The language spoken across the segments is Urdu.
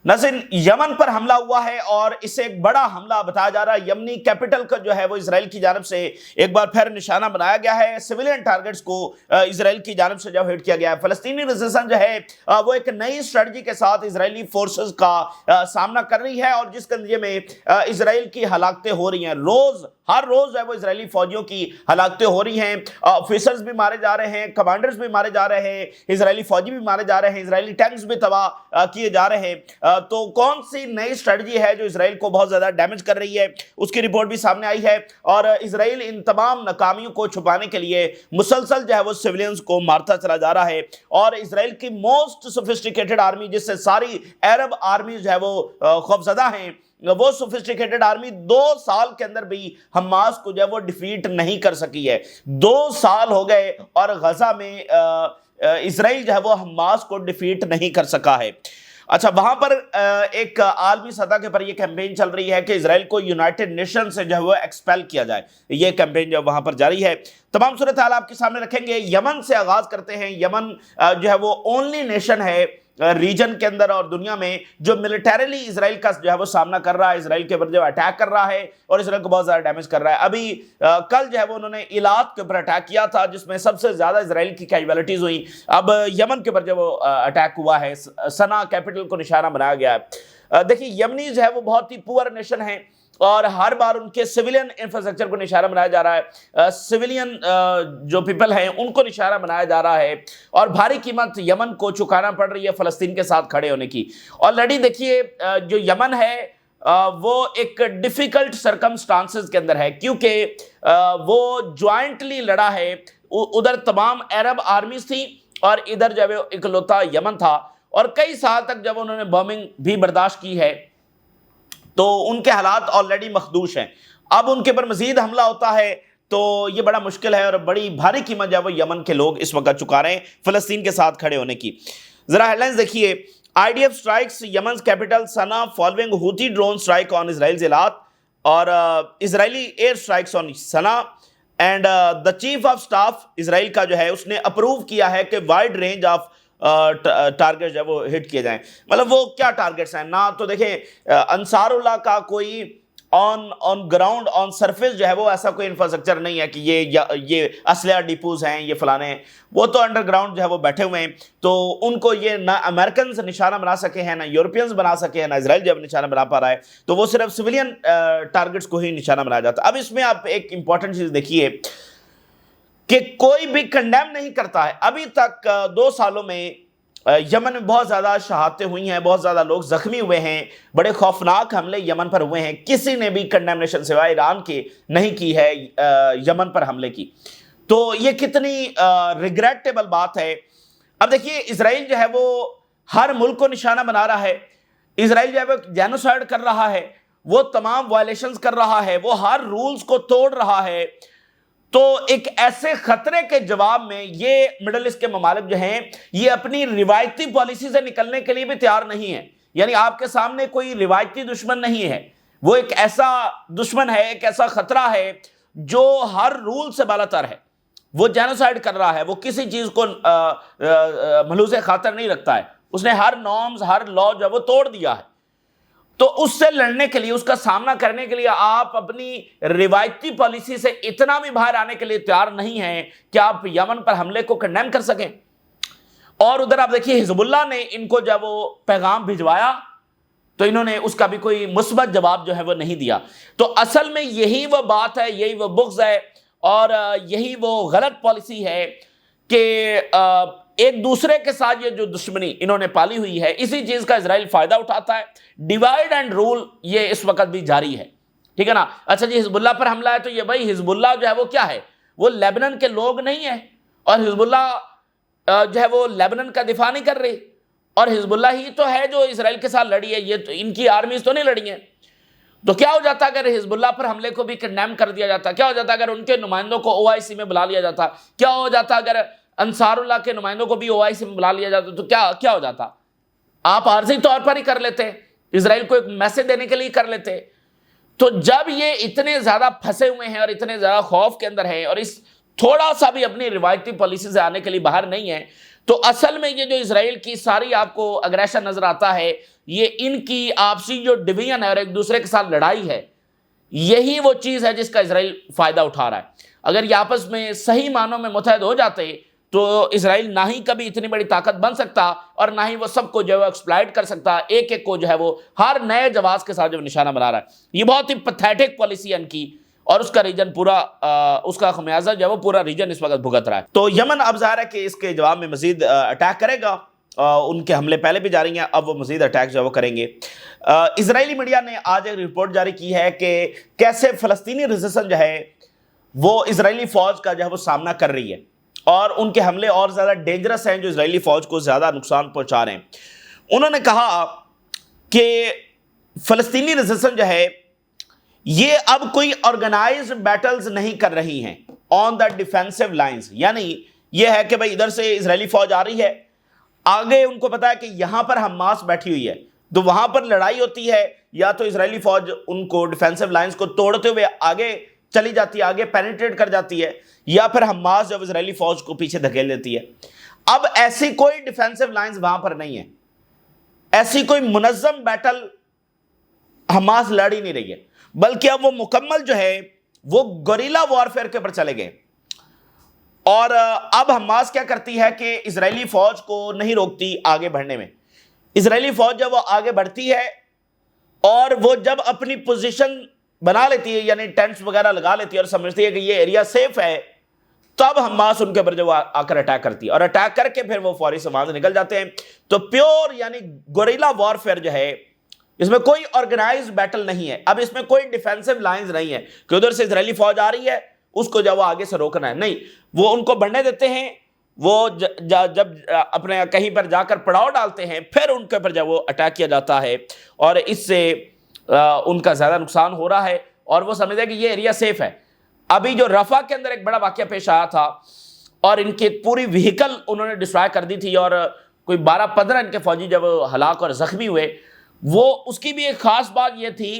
ناظرین، یمن پر حملہ ہوا ہے اور اسے ایک بڑا حملہ بتایا جا رہا ہے۔ یمنی کیپٹل کا جو ہے وہ اسرائیل کی جانب سے ایک بار پھر نشانہ بنایا گیا ہے۔ سویلین ٹارگٹس کو اسرائیل کی جانب سے جب ہٹ کیا گیا ہے۔ فلسطینی ریزسٹنس جو ہے وہ ایک نئی اسٹریٹجی کے ساتھ اسرائیلی فورسز کا سامنا کر رہی ہے، اور جس کے نتیجے میں اسرائیل کی ہلاکتیں ہو رہی ہیں۔ ہر روز جو ہے وہ اسرائیلی فوجیوں کی ہلاکتیں ہو رہی ہیں، آفیسرز بھی مارے جا رہے ہیں، کمانڈرز بھی مارے جا رہے ہیں، اسرائیلی فوجی بھی مارے جا رہے ہیں، اسرائیلی ٹینکس بھی تباہ کیے جا رہے ہیں۔ تو کون سی نئی اسٹریٹجی ہے جو اسرائیل کو بہت زیادہ ڈیمیج کر رہی ہے، اس کی رپورٹ بھی سامنے آئی ہے، اور اسرائیل ان تمام ناکامیوں کو چھپانے کے لیے مسلسل جو ہے وہ سیولینز کو مارتا چلا جا رہا ہے۔ اور اسرائیل کی موسٹ سوفسٹیکیٹڈ آرمی، جس سے ساری عرب آرمی جو ہے وہ خوفزدہ ہیں، وہ سوفسٹیکیٹڈ آرمی 2 سال کے اندر بھی حماس کو جو ہے وہ ڈیفیٹ نہیں کر سکی ہے۔ 2 سال ہو گئے اور غزہ میں اسرائیل جو ہے وہ حماس کو ڈیفیٹ نہیں کر سکا ہے۔ اچھا، وہاں پر ایک عالمی سطح کے پر یہ کیمپین چل رہی ہے کہ اسرائیل کو یونائٹڈ نیشن سے جو ہے وہ ایکسپیل کیا جائے۔ یہ کیمپین جو وہاں پر جاری ہے، تمام صورتحال آپ کے سامنے رکھیں گے۔ یمن سے آغاز کرتے ہیں۔ یمن جو ہے وہ اونلی نیشن ہے ریجن کے اندر اور دنیا میں جو ملیٹریلی اسرائیل کا جو ہے وہ سامنا کر رہا ہے، اسرائیل کے اوپر جو اٹیک کر رہا ہے اور اسرائیل کو بہت زیادہ ڈیمیج کر رہا ہے۔ ابھی کل جو ہے وہ انہوں نے ایلات کے اوپر اٹیک کیا تھا، جس میں سب سے زیادہ اسرائیل کی کیجویلٹیز ہوئیں۔ اب یمن کے اوپر جو وہ اٹیک ہوا ہے، سنا کیپٹل کو نشانہ بنایا گیا ہے۔ دیکھیے، یمنی جو ہے وہ بہت ہی پور نیشن ہے، اور ہر بار ان کے سویلین انفراسٹرکچر کو نشانہ بنایا جا رہا ہے، سویلین جو پیپل ہیں ان کو نشانہ بنایا جا رہا ہے، اور بھاری قیمت یمن کو چکانا پڑ رہی ہے فلسطین کے ساتھ کھڑے ہونے کی۔ آلریڈی دیکھیے، جو یمن ہے وہ ایک ڈیفیکلٹ سرکمسٹانسز کے اندر ہے، کیونکہ وہ جوائنٹلی لڑا ہے۔ ادھر تمام عرب آرمیز تھیں اور ادھر جو ہے اکلوتا یمن تھا، اور کئی سال تک جب انہوں نے بومبنگ بھی برداشت کی ہے تو ان کے حالات آلریڈی مخدوش ہیں۔ اب ان کے پر مزید حملہ ہوتا ہے تو یہ بڑا مشکل ہے، اور بڑی بھاری قیمت جو ہے وہ یمن کے لوگ اس وقت چکا رہے ہیں فلسطین کے ساتھ کھڑے ہونے کی۔ ذرا ہیڈ لائنز دیکھیے۔ IDF strikes Yemen's capital Sana'a following Houthi drone strike on Israel's Eilat، اور Israeli air strikes on Sana'a، and the chief of staff اسرائیل کا جو ہے اس نے اپروو کیا ہے کہ وائڈ رینج آف ٹارگٹ جو ہے وہ ہٹ کیے جائیں۔ مطلب وہ کیا ٹارگٹس ہیں؟ نہ تو دیکھیں انصار اللہ کا کوئی آن گراؤنڈ آن سرفیس جو ہے وہ ایسا کوئی انفراسٹرکچر نہیں ہے کہ یہ اسلحہ ڈیپوز ہیں، یہ فلانے ہیں، وہ تو انڈر گراؤنڈ جو ہے وہ بیٹھے ہوئے ہیں۔ تو ان کو یہ نہ امریکنز نشانہ بنا سکے ہیں، نہ یورپینز بنا سکے ہیں، نہ اسرائیل جو ہے نشانہ بنا پا رہا ہے، تو وہ صرف سویلین ٹارگٹس کو ہی نشانہ بنایا جاتا ہے۔ اب اس میں آپ ایک امپورٹنٹ چیز دیکھیے کہ کوئی بھی کنڈیم نہیں کرتا ہے۔ ابھی تک 2 سالوں میں یمن میں بہت زیادہ شہادتیں ہوئی ہیں، بہت زیادہ لوگ زخمی ہوئے ہیں، بڑے خوفناک حملے یمن پر ہوئے ہیں، کسی نے بھی کنڈیمنیشن سوائے ایران کے نہیں کی ہے یمن پر حملے کی۔ تو یہ کتنی ریگریٹیبل بات ہے۔ اب دیکھیے، اسرائیل جو ہے وہ ہر ملک کو نشانہ بنا رہا ہے، اسرائیل جو ہے وہ جینوسائیڈ کر رہا ہے، وہ تمام وائلیشنز کر رہا ہے، وہ ہر رولز کو توڑ رہا ہے۔ تو ایک ایسے خطرے کے جواب میں یہ مڈل ایسٹ کے ممالک جو ہیں یہ اپنی روایتی پالیسی سے نکلنے کے لیے بھی تیار نہیں ہیں۔ یعنی آپ کے سامنے کوئی روایتی دشمن نہیں ہے، وہ ایک ایسا دشمن ہے، ایک ایسا خطرہ ہے جو ہر رول سے بالا تر ہے، وہ جینوسائیڈ کر رہا ہے، وہ کسی چیز کو ملحوظ خاطر نہیں رکھتا ہے، اس نے ہر نارمز، ہر لا جو ہے وہ توڑ دیا ہے۔ تو اس سے لڑنے کے لیے، اس کا سامنا کرنے کے لیے آپ اپنی روایتی پالیسی سے اتنا بھی باہر آنے کے لیے تیار نہیں ہیں کہ آپ یمن پر حملے کو کنڈیم کر سکیں۔ اور ادھر آپ دیکھیے، حزب اللہ نے ان کو جب وہ پیغام بھجوایا تو انہوں نے اس کا بھی کوئی مثبت جواب جو ہے وہ نہیں دیا۔ تو اصل میں یہی وہ بات ہے، یہی وہ بغض ہے، اور یہی وہ غلط پالیسی ہے کہ ایک دوسرے کے ساتھ یہ جو دشمنی انہوں نے پالی ہوئی ہے، اسی چیز کا اسرائیل فائدہ اٹھاتا ہے۔ ڈیوائیڈ اینڈ رول یہ اس وقت بھی جاری ہے، ٹھیک ہے نا۔ اچھا جی، حزب اللہ پر حملہ ہے تو یہ بھائی حزب اللہ جو ہے وہ کیا ہے؟ وہ لیبنن کے لوگ نہیں ہیں، اور حزب اللہ جو ہے وہ لیبنن کا دفاع نہیں کر رہی، اور حزب اللہ ہی تو ہے جو اسرائیل کے ساتھ لڑی ہے، یہ تو ان کی آرمیز تو نہیں لڑی ہیں۔ تو کیا ہو جاتا اگر حزب اللہ پر حملے کو بھی کنڈیم کر دیا جاتا؟ کیا ہو جاتا اگر ان کے نمائندوں کو OIC میں بلا لیا جاتا؟ کیا ہو جاتا اگر انصار اللہ کے نمائندوں کو بھی OIC میں بلا لیا جاتا؟ تو کیا ہو جاتا؟ آپ عارضی طور پر ہی کر لیتے، اسرائیل کو ایک میسج دینے کے لیے کر لیتے۔ تو جب یہ اتنے زیادہ پھنسے ہوئے ہیں اور اتنے زیادہ خوف کے اندر ہیں، اور اس تھوڑا سا بھی اپنی روایتی پالیسی سے آنے کے لیے باہر نہیں ہے، تو اصل میں یہ جو اسرائیل کی ساری آپ کو اگریشن نظر آتا ہے، یہ ان کی آپسی جو ڈویژن ہے اور ایک دوسرے کے ساتھ لڑائی ہے، یہی وہ چیز ہے جس کا اسرائیل فائدہ اٹھا رہا ہے۔ اگر یہ آپس میں صحیح معنوں میں متحد ہو جاتے تو اسرائیل نہ ہی کبھی اتنی بڑی طاقت بن سکتا اور نہ ہی وہ سب کو جو ہے ایکسپلائٹ کر سکتا، ایک ایک کو جو ہے وہ ہر نئے جواز کے ساتھ جو نشانہ بنا رہا ہے۔ یہ بہت ہی پیتھیٹک پالیسی ہے ان کی، اور اس کا ریجن پورا اس کا خمیازہ جو ہے وہ پورا ریجن اس وقت بھگت رہا ہے۔ تو یمن اب ظاہر ہے کہ اس کے جواب میں مزید اٹیک کرے گا، ان کے حملے پہلے بھی جاری ہیں، اب وہ مزید اٹیک جو ہے وہ کریں گے۔ اسرائیلی میڈیا نے آج ایک رپورٹ جاری کی ہے کہ کیسے فلسطینی ریزسٹنس جو ہے وہ اسرائیلی فوج کا جو ہے وہ سامنا کر رہی ہے، اور ان کے حملے اور زیادہ ڈینجرس ہیں جو اسرائیلی فوج کو زیادہ نقصان پہنچا رہے ہیں۔ انہوں نے کہا کہ فلسطینی ریزسٹنس جو ہے یہ اب کوئی آرگنائزڈ بیٹلز نہیں کر رہی ہیں آن دا ڈیفینسو لائنز، یعنی یہ ہے کہ بھائی ادھر سے اسرائیلی فوج آ رہی ہے، آگے ان کو پتا ہے کہ یہاں پر حماس بیٹھی ہوئی ہے، تو وہاں پر لڑائی ہوتی ہے، یا تو اسرائیلی فوج ان کو ڈیفینسو لائنز کو توڑتے ہوئے آگے چلی جاتی ہے، آگے پینیٹریٹ کر جاتی ہے، یا پھر حماس جب اسرائیلی فوج کو پیچھے دھکیل دیتی ہے۔ اب ایسی کوئی ڈیفینسو لائنز وہاں پر نہیں ہے، ایسی کوئی منظم بیٹل حماس لڑ ہی نہیں رہی ہے، بلکہ اب وہ مکمل جو ہے وہ گوریلا وارفیئر کے اوپر چلے گئے۔ اور اب حماس کیا کرتی ہے کہ اسرائیلی فوج کو نہیں روکتی آگے بڑھنے میں۔ اسرائیلی فوج جب وہ آگے بڑھتی ہے اور وہ جب اپنی پوزیشن بنا لیتی ہے، یعنی ٹینٹس وغیرہ لگا لیتی ہے اور سمجھتی ہے کہ یہ ایریا سیف ہے، تب حماس ان کے اوپر جو آ کر اٹیک کرتی ہے، اور اٹیک کر کے پھر وہ فوری سے وہاں سے نکل جاتے ہیں۔ تو پیور یعنی گوریلا وارفیئر جو ہے، اس میں کوئی آرگنائزڈ بیٹل نہیں ہے، اب اس میں کوئی ڈیفینسو لائنز نہیں ہے کہ ادھر سے اسرائیلی فوج آ رہی ہے اس کو جب وہ آگے سے روکنا ہے، نہیں، وہ ان کو بڑھنے دیتے ہیں، وہ جب اپنے کہیں پر جا کر پڑاؤ ڈالتے ہیں، پھر ان کے اوپر جب وہ اٹیک کیا جاتا ہے، اور اس سے ان کا زیادہ نقصان ہو رہا ہے، اور وہ سمجھتے ہیں کہ یہ ایریا سیف ہے۔ ابھی جو رفح کے اندر ایک بڑا واقعہ پیش آیا تھا، اور ان کی پوری وہیکل انہوں نے ڈسٹرائے کر دی تھی، اور کوئی 12-15 ان کے فوجی جب ہلاک اور زخمی ہوئے، وہ اس کی بھی ایک خاص بات یہ تھی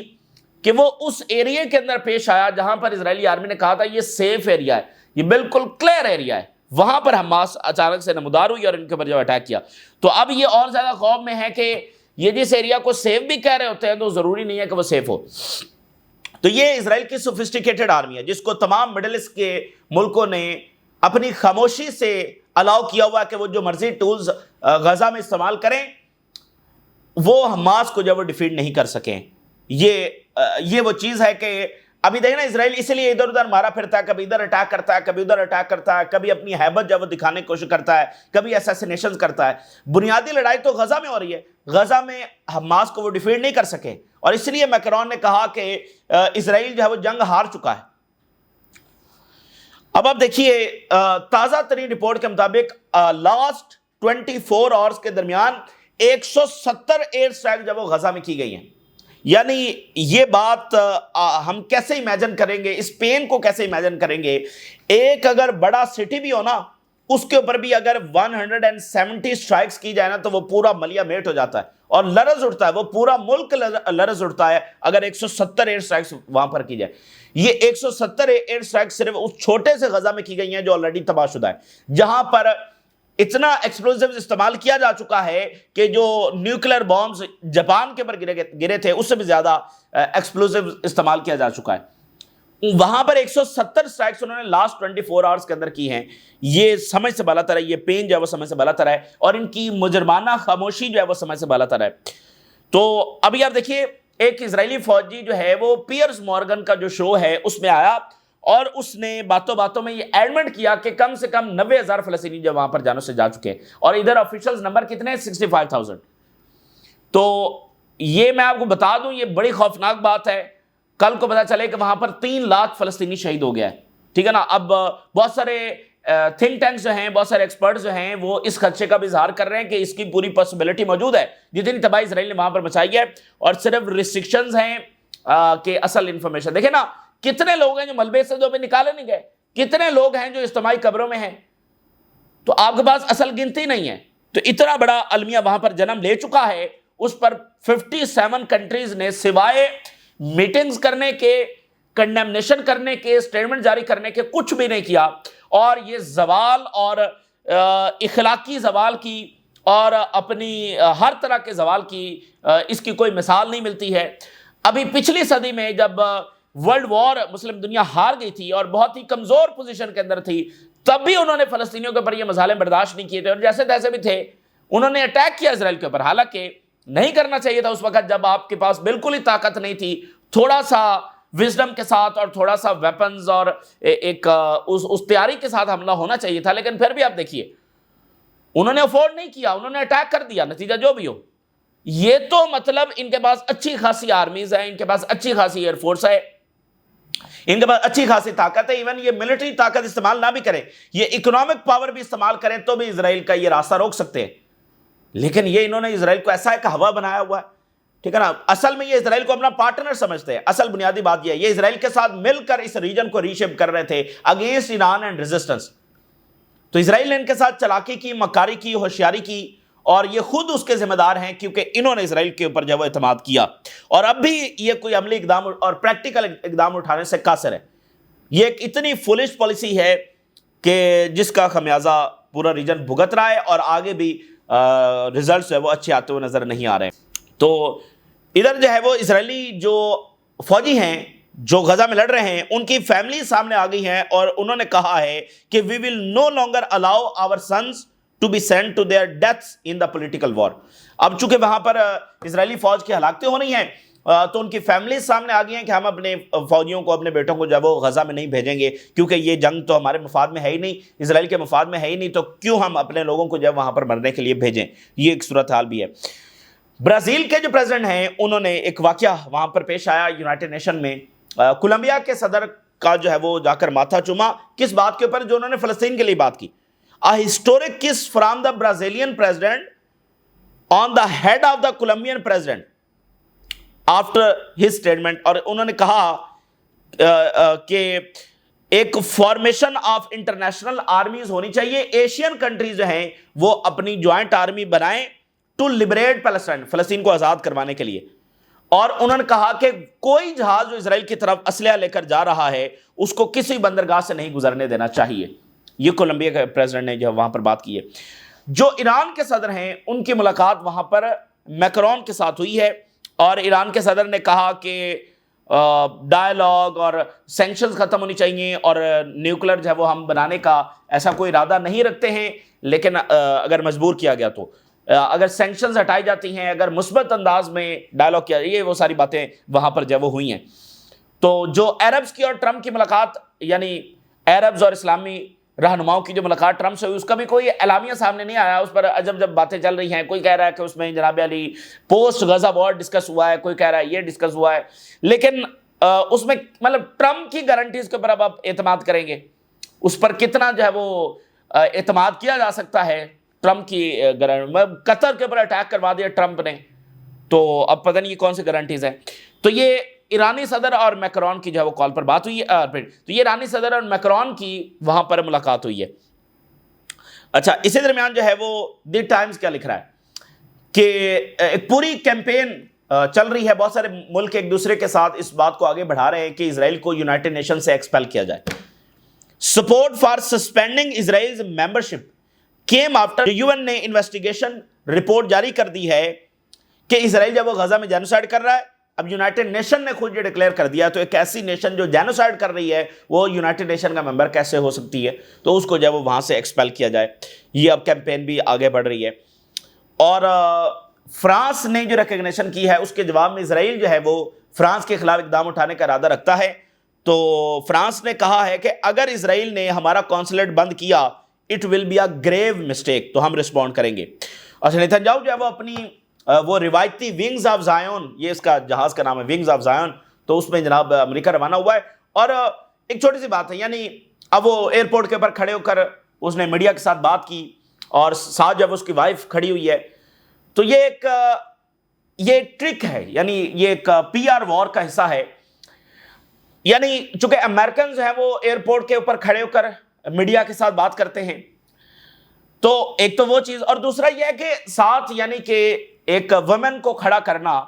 کہ وہ اس ایریے کے اندر پیش آیا جہاں پر اسرائیلی آرمی نے کہا تھا یہ سیف ایریا ہے، یہ بالکل کلیئر ایریا ہے، وہاں پر حماس اچانک سے نمودار ہوئی اور ان کے اوپر جو اٹیک کیا۔ تو اب یہ اور زیادہ خوف میں ہے کہ یہ جس ایریا کو سیف بھی کہہ رہے ہوتے ہیں تو ضروری نہیں ہے کہ وہ سیف ہو۔ تو یہ اسرائیل کی سوفسٹیکیٹڈ آرمی ہے جس کو تمام مڈل ایسٹ کے ملکوں نے اپنی خاموشی سے الاؤ کیا ہوا کہ وہ جو مرضی ٹولز غزہ میں استعمال کریں، وہ حماس کو جب وہ ڈیفیٹ نہیں کر سکیں۔ یہ وہ چیز ہے کہ ابھی دیکھنا اسرائیل اس لیے ادھر ادھر مارا پھرتا ہے، کبھی ادھر اٹیک کرتا ہے، کبھی ادھر اٹیک کرتا ہے، کبھی اپنی ہیبت جب وہ دکھانے کی کوشش کرتا ہے، کبھی اسیسینیشنز کرتا ہے۔ بنیادی لڑائی تو غزہ میں ہو رہی ہے، غزہ میں حماس کو وہ ڈیفیٹ نہیں کر سکے، اور اس لیے میکرون نے کہا کہ اسرائیل جو ہے وہ جنگ ہار چکا ہے۔ اب آپ دیکھیے تازہ ترین رپورٹ کے مطابق لاسٹ 24 آورز کے درمیان 170 ایئر اسٹرائک جب وہ غزہ میں کی گئی ہیں۔ یعنی یہ بات ہم کیسے امیجن کریں گے، اس پین کو کیسے امیجن کریں گے؟ ایک اگر بڑا سٹی بھی ہو نا، اس کے اوپر بھی اگر 170 اسٹرائکس کی جائے نا تو وہ پورا ملیا میٹ ہو جاتا ہے اور لرز اٹھتا ہے، وہ پورا ملک لرز اٹھتا ہے اگر 170 ایئر اسٹرائکس وہاں پر کی جائے۔ یہ 170 ایئر اسٹرائکس صرف اس چھوٹے سے غزہ میں کی گئی ہیں جو آلریڈی تباہ شدہ ہے، جہاں پر اتنا ایکسپلوزیوز استعمال کیا جا چکا ہے کہ جو نیوکلیر بامز جاپان کے پر گرے تھے اس سے بھی زیادہ ایکسپلوزیوز استعمال کیا جا چکا ہے۔ وہاں پر 170 سٹرائکس انہوں نے لاسٹ 24 آورز کے اندر کی ہیں۔ یہ سمجھ سے بالا تر ہے، یہ پین جو ہے وہ سمجھ سے بالا تر ہے، اور ان کی مجرمانہ خاموشی جو ہے وہ سمجھ سے بالا تر ہے۔ تو ابھی آپ دیکھیے ایک اسرائیلی فوجی جو ہے وہ پیئرس مورگن کا جو شو ہے اس میں آیا، اور اس نے باتوں باتوں میں یہ ایڈمنٹ کیا کہ کم سے کم 90,000 فلسطینی جو وہاں پر جانوں سے جا چکے ہیں، اور ادھر آفیشلز نمبر کتنے ہیں؟ 65,000۔ تو یہ میں آپ کو بتا دوں یہ بڑی خوفناک بات ہے۔ کل کو پتا چلے کہ وہاں پر 3 لاکھ فلسطینی شہید ہو گیا ہے، ٹھیک ہے نا۔ اب بہت سارے تھنک ٹینکس جو ہیں، بہت سارے ایکسپرٹس جو ہیں وہ اس خدشے کا بھی اظہار کر رہے ہیں کہ اس کی پوری پاسبلٹی موجود ہے، جتنی تباہی اسرائیل نے وہاں پر مچائی ہے، اور صرف ریسٹرکشنز ہیں کہ اصل انفارمیشن دیکھیں نا، کتنے لوگ ہیں جو ملبے سے جو بھی نکالے نہیں گئے، کتنے لوگ ہیں جو اجتماعی قبروں میں ہیں، تو آپ کے پاس اصل گنتی نہیں ہے۔ تو اتنا بڑا المیہ وہاں پر جنم لے چکا ہے، اس پر 57 کنٹریز نے سوائے میٹنگز کرنے کے، کنڈیمنیشن کرنے کے، سٹیٹمنٹ جاری کرنے کے کچھ بھی نہیں کیا، اور یہ زوال اور اخلاقی زوال کی اور اپنی ہر طرح کے زوال کی اس کی کوئی مثال نہیں ملتی ہے۔ ابھی پچھلی صدی میں جب ورلڈ وار مسلم دنیا ہار گئی تھی اور بہت ہی کمزور پوزیشن کے اندر تھی، تب بھی انہوں نے فلسطینیوں کے اوپر یہ مظالم برداشت نہیں کیے تھے، اور جیسے تیسے بھی تھے انہوں نے اٹیک کیا اسرائیل کے اوپر۔ حالانکہ نہیں کرنا چاہیے تھا اس وقت جب آپ کے پاس بالکل ہی طاقت نہیں تھی، تھوڑا سا وزڈم کے ساتھ اور تھوڑا سا ویپنز اور ایک اس تیاری کے ساتھ حملہ ہونا چاہیے تھا، لیکن پھر بھی آپ دیکھیے انہوں نے افورڈ نہیں کیا، انہوں نے اٹیک کر دیا، نتیجہ جو بھی ہو۔ یہ تو مطلب ان کے پاس اچھی خاصی آرمیز ہیں، ان کے پاس اچھی خاصی ایئر فورس ہے، ان کے پاس اچھی خاصی طاقت ہے، ایون یہ ملٹری طاقت استعمال نہ بھی کریں، یہ اکنامک پاور بھی استعمال کریں تو بھی اسرائیل کا یہ راستہ روک سکتے ہیں۔ لیکن یہ انہوں نے اسرائیل کو ایسا ایک ہوا بنایا ہوا ہے، ٹھیک ہے نا۔ اصل میں یہ اسرائیل کو اپنا پارٹنر سمجھتے ہیں، اصل بنیادی بات یہ ہے، یہ اسرائیل کے ساتھ مل کر اس ریجن کو ریشیپ کر رہے تھے اگینسٹ ایران اینڈ ریزسٹنس۔ تو اسرائیل نے ان کے ساتھ چلاکی کی، مکاری کی، ہوشیاری کی، اور یہ خود اس کے ذمہ دار ہیں کیونکہ انہوں نے اسرائیل کے اوپر جو وہ اعتماد کیا، اور اب بھی یہ کوئی عملی اقدام اور پریکٹیکل اقدام اٹھانے سے قاصر ہے۔ یہ ایک اتنی فولش پالیسی ہے کہ جس کا خمیازہ پورا ریجن بھگت رہا ہے، اور آگے بھی ریزلٹس وہ اچھے آتے ہوئے نظر نہیں آ رہے ہیں۔ تو ادھر جو ہے وہ اسرائیلی جو فوجی ہیں جو غزہ میں لڑ رہے ہیں، ان کی فیملی سامنے آ گئی ہیں، اور انہوں نے کہا ہے کہ we will no longer allow our sons to be sent to their deaths in the political war۔ اب چونکہ وہاں پر اسرائیلی فوج کی ہلاکتیں ہو رہی ہیں، تو ان کی فیملی سامنے آ گئی ہیں کہ ہم اپنے فوجیوں کو، اپنے بیٹوں کو جب وہ غزہ میں نہیں بھیجیں گے، کیونکہ یہ جنگ تو ہمارے مفاد میں ہے ہی نہیں، اسرائیل کے مفاد میں ہے ہی نہیں، تو کیوں ہم اپنے لوگوں کو جب وہاں پر مرنے کے لیے بھیجیں۔ یہ ایک صورتحال بھی ہے۔ برازیل کے جو پریزیڈنٹ ہیں انہوں نے ایک واقعہ وہاں پر پیش آیا یونائٹڈ نیشن میں، کولمبیا کے صدر کا جو ہے وہ جا کر ماتھا چوما، کس بات کے اوپر؟ جو انہوں نے فلسطین کے لیے بات کی۔ A historic kiss from the Brazilian president on the head of the Colombian president after his statement۔ اور انہوں نے کہا کہ ایک فارمیشن آف انٹرنیشنل آرمیز ہونی چاہیے، ایشین کنٹریز جو ہیں وہ اپنی جوائنٹ آرمی بنائیں ٹو لبریٹ پیلسٹائن، فلسطین کو آزاد کروانے کے لیے۔ اور انہوں نے کہا کہ کوئی جہاز جو اسرائیل کی طرف اسلحہ لے کر جا رہا ہے اس کو کسی بندرگاہ سے نہیں گزرنے دینا چاہیے۔ یہ کولمبیا کے پریزیڈنٹ نے جو وہاں پر بات کی ہے۔ جو ایران کے صدر ہیں ان کی ملاقات وہاں پر میکرون کے ساتھ ہوئی ہے، اور ایران کے صدر نے کہا کہ ڈائیلاگ اور سینکشنز ختم ہونی چاہیے، اور نیوکلر جو ہے وہ ہم بنانے کا ایسا کوئی ارادہ نہیں رکھتے ہیں، لیکن اگر مجبور کیا گیا تو اگر سینکشنز ہٹائی جاتی ہیں، اگر مثبت انداز میں ڈائیلاگ کیا، یہ وہ ساری باتیں وہاں پر جو وہ ہوئی ہیں۔ تو جو عربز کی اور ٹرمپ کی ملاقات، یعنی عربز اور اسلامی رہنماؤں کی جو ملاقات ٹرمپ سے ہوئی، اس کا بھی کوئی اعلامیہ سامنے نہیں آیا، اس پر عجب جب باتیں چل رہی ہیں۔ کوئی کہہ رہا ہے کہ اس میں جناب علی پوسٹ غزہ وار ڈسکس ہوا ہے، کوئی کہہ رہا ہے یہ ڈسکس ہوا ہے، لیکن اس میں مطلب ٹرمپ کی گارنٹیز کے اوپر اب آپ اعتماد کریں گے، اس پر کتنا جو ہے وہ اعتماد کیا جا سکتا ہے؟ ٹرمپ کی قطر کے اوپر اٹیک کروا دیا ٹرمپ نے، تو اب پتہ نہیں یہ کون سی گارنٹیز ہیں۔ تو یہ ایرانی صدر اور میکرون کی جو ہے وہ کال پر بات ہوئی ہے، تو یہ ایرانی صدر اور میکرون کی وہاں پر ملاقات ہوئی ہے۔ اچھا، اسی درمیان جو ہے وہ دی ٹائمز کیا لکھ رہا ہے کہ ایک پوری کیمپین چل رہی ہے، بہت سارے ملک ایک دوسرے کے ساتھ اس بات کو آگے بڑھا رہے ہیں کہ اسرائیل کو یونائٹڈ نیشن سے ایکسپیل کیا جائے۔ Support for suspending Israel's membership came after UN نے انویسٹیگیشن رپورٹ جاری کر دی ہے کہ اسرائیل جب وہ غزہ میں جینوسائیڈ کر رہا ہے، اب یونائٹڈ نیشن نے خود یہ ڈکلیئر کر دیا، تو ایک ایسی نیشن جو جینوسائیڈ کر رہی ہے وہ یونائٹڈ نیشن کا ممبر کیسے ہو سکتی ہے؟ تو اس کو جب وہ وہاں سے ایکسپیل کیا جائے۔ یہ اب کیمپین بھی آگے بڑھ رہی ہے، اور فرانس نے جو ریکگنیشن کی ہے اس کے جواب میں اسرائیل جو ہے وہ فرانس کے خلاف اقدام اٹھانے کا ارادہ رکھتا ہے۔ تو فرانس نے کہا ہے کہ اگر اسرائیل نے ہمارا کونسلیٹ بند کیا it will be a grave mistake, تو ہم رسپونڈ کریں گے۔ اور نیتنیاہو جو ہے وہ اپنی وہ روایتی ونگز آف زائون، یہ اس کا جہاز کا نام ہے ونگز آف زائون، تو اس میں جناب امریکہ روانہ ہوا ہے۔ اور ایک چھوٹی سی بات ہے، یعنی اب وہ ایئرپورٹ کے اوپر کھڑے ہو کر اس نے میڈیا کے ساتھ بات کی، اور ساتھ جب اس کی وائف کھڑی ہوئی ہے، تو یہ ٹرک ہے، یعنی یہ ایک PR وار کا حصہ ہے۔ یعنی چونکہ امریکنز ہیں وہ ایئرپورٹ کے اوپر کھڑے ہو کر میڈیا کے ساتھ بات کرتے ہیں، تو ایک تو وہ چیز، اور دوسرا یہ ہے کہ ساتھ یعنی کہ ایک وومن کو کھڑا کرنا۔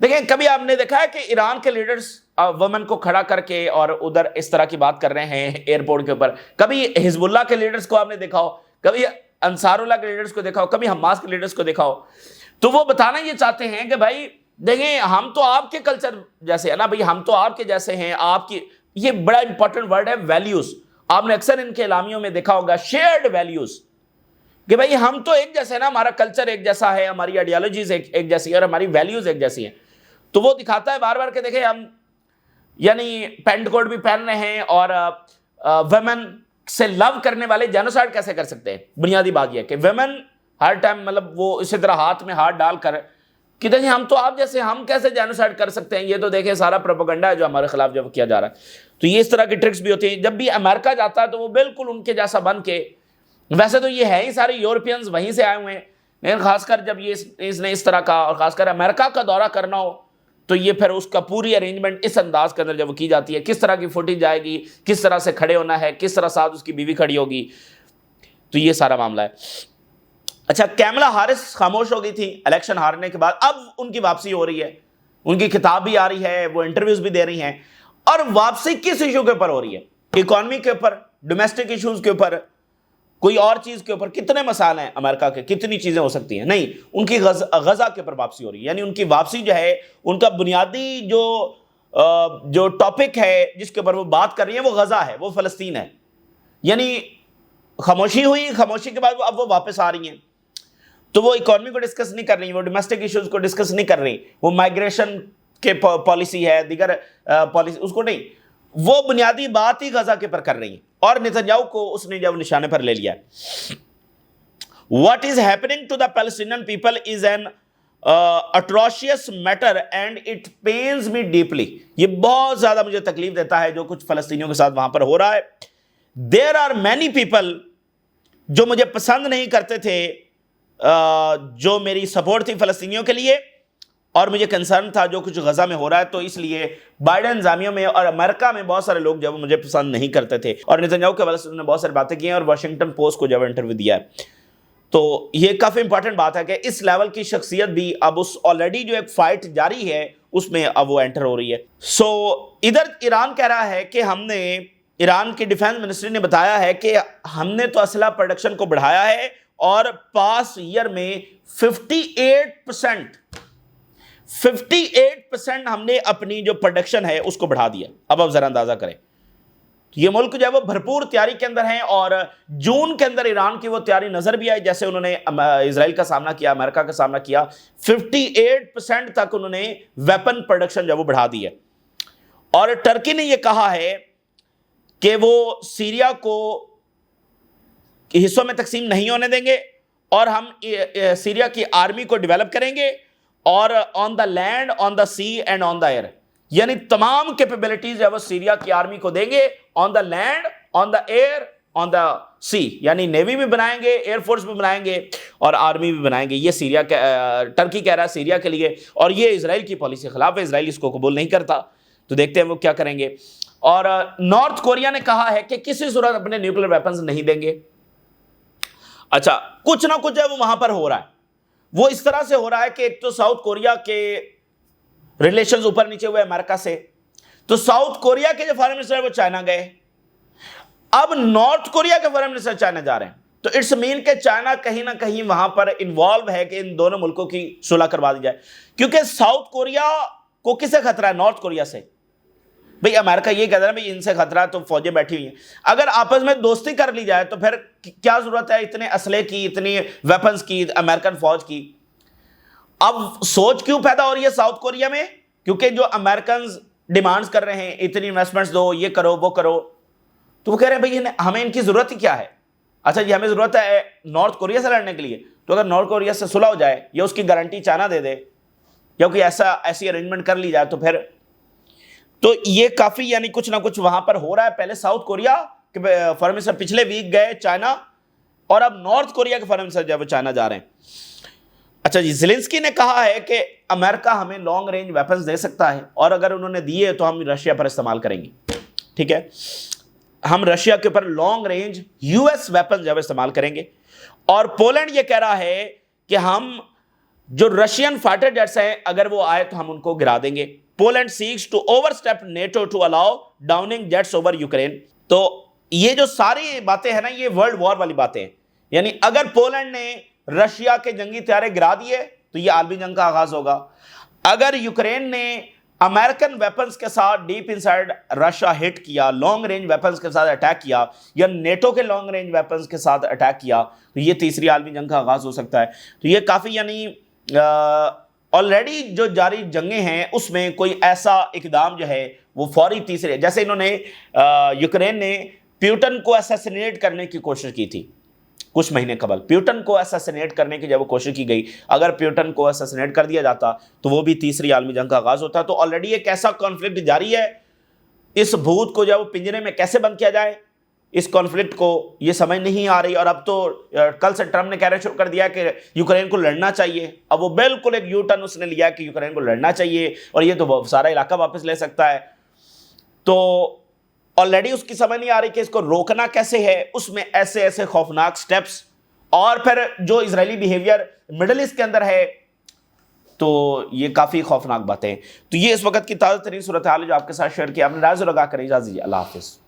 دیکھیں، کبھی آپ نے دیکھا ہے کہ ایران کے لیڈرز وومن کو کھڑا کر کے اور ادھر اس طرح کی بات کر رہے ہیں ایئرپورٹ کے اوپر؟ کبھی حزب اللہ کے لیڈرز کو آپ نے دیکھا ہو؟ کبھی انصار اللہ کے لیڈرز کو دیکھا ہو, کبھی حماس کے لیڈرز کو دیکھا ہو, تو وہ بتانا یہ چاہتے ہیں کہ بھائی دیکھیں ہم تو آپ کے کلچر جیسے ہے نا بھائی, ہم تو آپ کے جیسے ہیں, آپ کی, یہ بڑا امپورٹنٹ ورڈ ہے ویلیوز. آپ نے اکثر ان کے اعلامیوں میں دیکھا ہوگا شیئرڈ ویلیوز, کہ بھائی ہم تو ایک جیسے ہیں نا, ہمارا کلچر ایک جیسا ہے, ہماری آئیڈیالوجیز ایک جیسی ہے اور ہماری ویلیوز ایک جیسی ہیں. تو وہ دکھاتا ہے بار بار کہ دیکھیں ہم یعنی پینٹ کوٹ بھی پہن رہے ہیں اور ویمن سے لو کرنے والے جینوسائیڈ کیسے کر سکتے ہیں. بنیادی بات یہ ہے کہ ویمن ہر ٹائم مطلب وہ اسی طرح ہاتھ میں ہاتھ ڈال کر کہ دیکھیں ہم تو آپ جیسے, ہم کیسے جینوسائیڈ کر سکتے ہیں, یہ تو دیکھیں سارا پروپیگنڈا ہے جو ہمارے خلاف جب کیا جا رہا ہے. تو یہ اس طرح کی ٹرکس بھی ہوتی ہیں. جب بھی امریکہ جاتا ہے تو وہ بالکل ان کے جیسا بن کے, ویسے تو یہ ہے ہی سارے یورپینز وہیں سے آئے ہوئے ہیں, لیکن خاص کر جب اس نے اس طرح کا اور خاص کر امریکہ کا دورہ کرنا ہو تو یہ پھر اس کا پوری ارینجمنٹ اس انداز کے اندر جب وہ کی جاتی ہے, کس طرح کی فوٹیج جائے گی, کس طرح سے کھڑے ہونا ہے, کس طرح ساتھ اس کی بیوی کھڑی ہوگی, تو یہ سارا معاملہ ہے. اچھا, کیملا ہارس خاموش ہو گئی تھی الیکشن ہارنے کے بعد, اب ان کی واپسی ہو رہی ہے, ان کی کتاب بھی آ رہی ہے, وہ انٹرویوز بھی دے رہی ہیں, اور واپسی کس ایشو کے اوپر ہو رہی ہے؟ اکانومی کے اوپر, ڈومیسٹک ایشوز کے اوپر, کوئی اور چیز کے اوپر. کتنے مسائل ہیں امریکہ کے, کتنی چیزیں ہو سکتی ہیں, نہیں, ان کی غزہ کے اوپر واپسی ہو رہی ہے. یعنی ان کی واپسی جو ہے, ان کا بنیادی جو ٹاپک ہے جس کے اوپر وہ بات کر رہی ہیں وہ غزہ ہے, وہ فلسطین ہے. یعنی خاموشی ہوئی, خاموشی کے بعد اب وہ واپس آ رہی ہیں, تو وہ اکانومی کو ڈسکس نہیں کر رہی, وہ ڈومیسٹک ایشوز کو ڈسکس نہیں کر رہی, وہ مائگریشن کے پالیسی ہے, دیگر پالیسی, اس کو نہیں, وہ بنیادی بات ہی غزہ کے پر کر رہی ہیں. اور نتنیاہو کو اس نے جب نشانے پر لے لیا. What is happening to the Palestinian people is an atrocious matter and it pains me deeply. یہ بہت زیادہ مجھے تکلیف دیتا ہے جو کچھ فلسطینیوں کے ساتھ وہاں پر ہو رہا ہے. There are many people جو مجھے پسند نہیں کرتے تھے, جو میری سپورٹ تھی فلسطینیوں کے لیے, اور مجھے کنسرن تھا جو کچھ غزہ میں ہو رہا ہے, تو اس لیے بائیڈن انتظامیہ میں اور امریکہ میں بہت سارے لوگ جو مجھے پسند نہیں کرتے تھے. اور نتنیاہو کے حوالے سے انہوں نے بہت ساری باتیں کی ہیں اور واشنگٹن پوسٹ کو جب انٹرویو دیا ہے. تو یہ کافی امپورٹنٹ بات ہے کہ اس لیول کی شخصیت بھی اب اس آلریڈی جو ایک فائٹ جاری ہے اس میں اب وہ انٹر ہو رہی ہے. ادھر ایران کہہ رہا ہے کہ ہم نے, ایران کی ڈیفینس منسٹری نے بتایا ہے کہ ہم نے تو اسلحہ پروڈکشن کو بڑھایا ہے اور پاس ایئر میں 58% ہم نے اپنی جو پروڈکشن ہے اس کو بڑھا دیا. اب آپ ذرا اندازہ کریں, یہ ملک جو ہے وہ بھرپور تیاری کے اندر ہیں, اور جون کے اندر ایران کی وہ تیاری نظر بھی آئی جیسے انہوں نے اسرائیل کا سامنا کیا, امریکہ کا سامنا کیا. 58% تک انہوں نے ویپن پروڈکشن جو وہ بڑھا دی ہے. اور ٹرکی نے یہ کہا ہے کہ وہ سیریا کو حصوں میں تقسیم نہیں ہونے دیں گے, اور ہم سیریا کی آرمی کو ڈیولپ کریں گے, اور on the land, on the sea and on the air, یعنی تمام کیپیبلٹیز وہ سیریا کی آرمی کو دیں گے, آن the land, on the year, on the سی, یعنی نیوی بھی بنائیں گے, ایئر فورس بھی بنائیں گے اور آرمی بھی بنائیں گے. یہ سیریا ٹرکی کہہ رہا ہے سیریا کے لیے, اور یہ اسرائیل کی پالیسی کے خلاف ہے, اسرائیل اس کو قبول نہیں کرتا. تو دیکھتے ہیں وہ کیا کریں گے. اور نارتھ کوریا نے کہا ہے کہ کسی صورت اپنے نیوکلیر ویپنز نہیں دیں گے. اچھا, کچھ نہ کچھ ہے وہ وہاں پر ہو رہا ہے. وہ اس طرح سے ہو رہا ہے کہ ایک تو ساؤتھ کوریا کے ریلیشنز اوپر نیچے ہوئے امریکہ سے, تو ساؤتھ کوریا کے جو فارن منسٹر ہے وہ چائنا گئے, اب نارتھ کوریا کے فارن منسٹر چائنا جا رہے ہیں. تو اٹس مین کہ چائنا کہیں نہ کہیں وہاں پر انوالو ہے کہ ان دونوں ملکوں کی صلح کروا دی جائے, کیونکہ ساؤتھ کوریا کو کس سے خطرہ ہے؟ نارتھ کوریا سے. بھئی امریکہ یہ کہتا ہے بھئی ان سے خطرہ ہے تو فوجیں بیٹھی ہوئی ہیں. اگر آپس میں دوستی کر لی جائے تو پھر کیا ضرورت ہے اتنے اسلحے کی, اتنی ویپنز کی, امریکن فوج کی؟ اب سوچ کیوں پیدا ہو رہی ہے ساؤتھ کوریا میں؟ کیونکہ جو امریکنز ڈیمانڈز کر رہے ہیں اتنی انویسٹمنٹس دو, یہ کرو وہ کرو, تو وہ کہہ رہے ہیں بھئی ہمیں ان کی ضرورت ہی کیا ہے. اچھا جی, ہمیں ضرورت ہے نارتھ کوریا سے لڑنے کے لیے, تو اگر نارتھ کوریا سے صلح ہو جائے یا اس کی گارنٹی چائنا دے دے یا کوئی ایسی ارینجمنٹ کر لی جائے تو پھر تو یہ کافی یعنی کچھ نہ کچھ وہاں پر ہو رہا ہے. پہلے ساؤتھ کوریا کے فارن منسٹر پچھلے ویک گئے چائنا, اور اب نارتھ کوریا کے فارن منسٹر جب چائنا جا رہے ہیں. اچھا جی, زیلنسکی نے کہا ہے کہ امریکہ ہمیں لانگ رینج ویپنز دے سکتا ہے, اور اگر انہوں نے دیے تو ہم رشیا پر استعمال کریں گے. ٹھیک ہے, ہم رشیا کے اوپر long range U S weapons جب استعمال کریں گے. اور پولینڈ یہ کہہ رہا ہے کہ ہم جو رشین فائٹر جیٹس ہیں اگر وہ آئے تو ہم ان کو گرا دیں گے. Poland seeks to overstep NATO to allow downing jets over Ukraine. تو یہ جو ساری باتیں ہیں نا, یہ ورلڈ وار والی باتیں ہیں. یعنی اگر پولینڈ نے رشیا کے جنگی طیارے گرا دیے تو یہ عالمی جنگ کا آغاز ہوگا. اگر یوکرین نے امریکن ویپنز کے ساتھ ڈیپ انسائڈ رشیا ہٹ کیا، لانگ رینج ویپنز کے ساتھ اٹیک کیا، یا نیٹو کے لانگ رینج ویپنز کے ساتھ اٹیک کیا، تو یہ تیسری عالمی جنگ کا آغاز ہو سکتا ہے. تو یہ کافی یعنی آلریڈی جو جاری جنگیں ہیں اس میں کوئی ایسا اقدام جو ہے وہ فوری تیسرے، جیسے انہوں نے یوکرین نے پیوٹن کو اسیسینیٹ کرنے کی کوشش کی تھی کچھ مہینے قبل. پیوٹن کو اسیسینیٹ کرنے کی جب وہ کوشش کی گئی، اگر پیوٹن کو اسیسینیٹ کر دیا جاتا تو وہ بھی تیسری عالمی جنگ کا آغاز ہوتا. تو آلریڈی ایک ایسا کانفلکٹ جاری ہے، اس بھوت کو جب پنجرے میں کیسے بند کیا جائے، اس کانفلکٹ کو یہ سمجھ نہیں آ رہی. اور اب تو کل سے ٹرمپ نے کہنا شروع کر دیا کہ یوکرین کو لڑنا چاہیے. اب وہ بالکل ایک یو ٹرن اس نے لیا کہ یوکرین کو لڑنا چاہیے اور یہ تو سارا علاقہ واپس لے سکتا ہے. تو آلریڈی اس کی سمجھ نہیں آ رہی کہ اس کو روکنا کیسے ہے. اس میں ایسے ایسے خوفناک سٹیپس، اور پھر جو اسرائیلی بیہیویئر مڈل ایسٹ کے اندر ہے، تو یہ کافی خوفناک باتیں. تو یہ اس وقت کی تازہ ترین صورتحال جو آپ کے ساتھ شیئر کی. آپ نے رائے لگا کر اجازت دیجیے. اللہ حافظ.